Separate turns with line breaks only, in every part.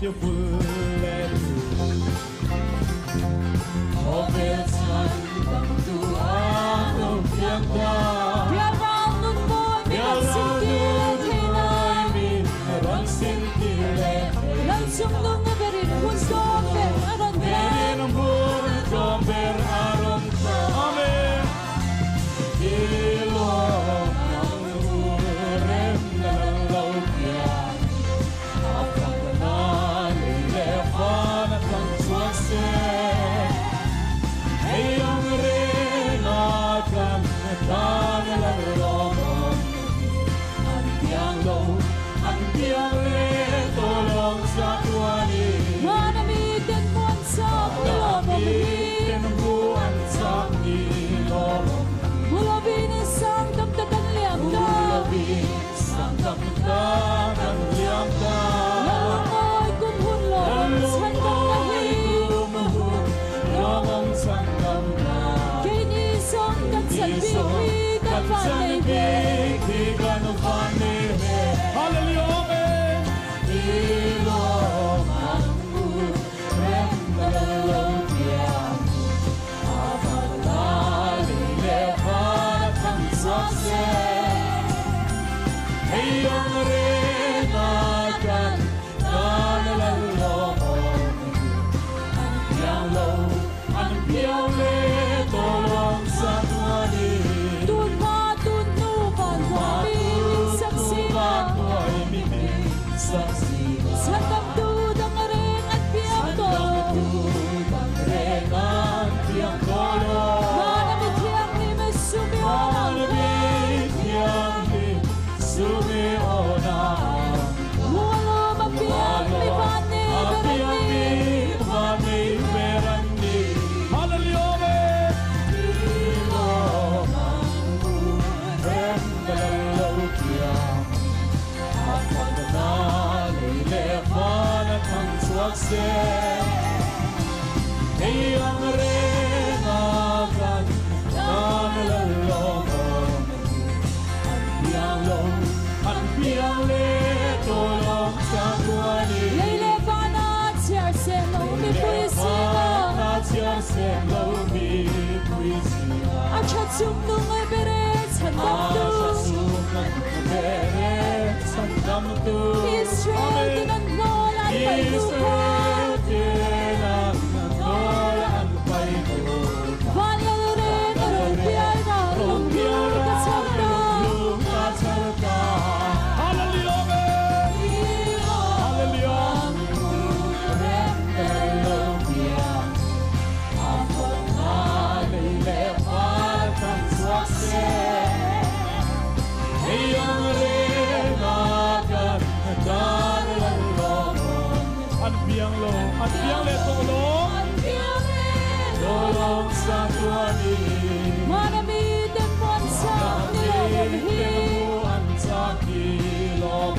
beautiful Ovet sandang tuang upiangka
Biarlah nunmoy
Merang sintile
Langsung nung berin punso ber aron
Berin bur komber aron ka Amen Ilong ang urem na lalawkyan Apang nalilefan at ang swase Ayong renakan Tangalang romon Ang tiyang low Ang tiyang le Tolong sa tuwani
Manamitin mo ang saklo
Manamitin mo ang saklo
Mula binisang damdagan liyamda
Mula binisang damdagan liyamda
Lalumoy kumhulong sandang lahing
Lomong sandang lahing
Kinisong kansalbik Kansalbik
Kansalbik Hallelujah Ilong ang urem na lalawkyan Apang nalilefan at ang swase Ayong renakan Nalalalomon Ang tiyang low Ang tiyang le Tolong sa tuwani
Tunma-tunupan Tuaming saksihan Sandang dudang ring at piyangko Manamit yang lima sumionang Walo mapiyang lipani berani
Hallelujah Ilong ang urem dalalawkyan Apang nalilefan at ang swakse Ayang renakan Nalalalomon Ang biyang le Tolong sa tuwani
Leilefan at siyarsen Umi puisina
At siyarsen Umi puisina
At syatsum nungay beret Sandam du Israel dinanolan payupan Valeren rumpial na rumpial kasarta
Hallelujah Hallelujah
Urem
Hallelujah Apang nalilefan ang swakse Ayong renakan Nalalalomon Ang biyang le Tolong sa tuwani
Manamitin mo ang
sakilong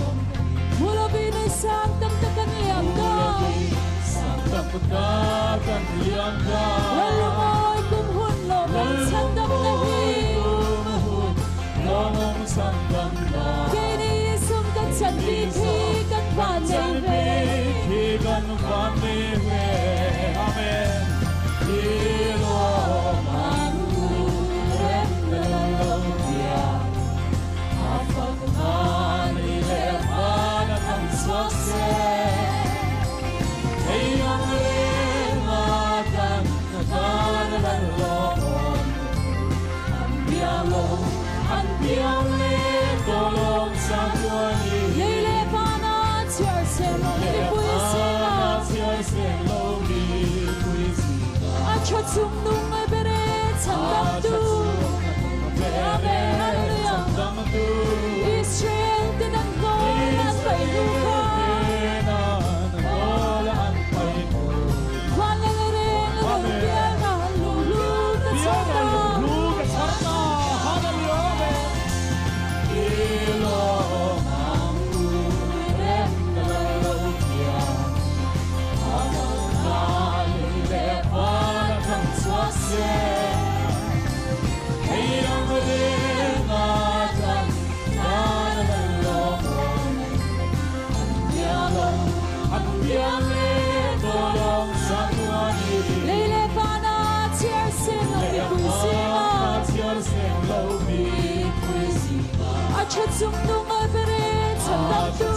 Mula binisang damdagan liyamda
Damdagan liyamda
Lalumoy kumhulong ang sandang lahing
Lomong sandang lahing
Kinisong kansalbikigan
Kansalbikigan paniwe Amen Ilong ang urem na lalawkyan Apang nalilefan at ang swakse Ayong renakan Nalalalomon Ang biyang le Tolong sa tuwani
Leilefan at siyarsen Umi puisina At syatsum nungay beret Sandam du Amen Hallelujah Israel dinanolan payupan Valeren rumpial na lulug kasarta
Ilong ang urem na lalawkyan Apang nalilefan at ang swakse Ayang renakan Nalalalomon
Sa tungtong ay pirit sa takdo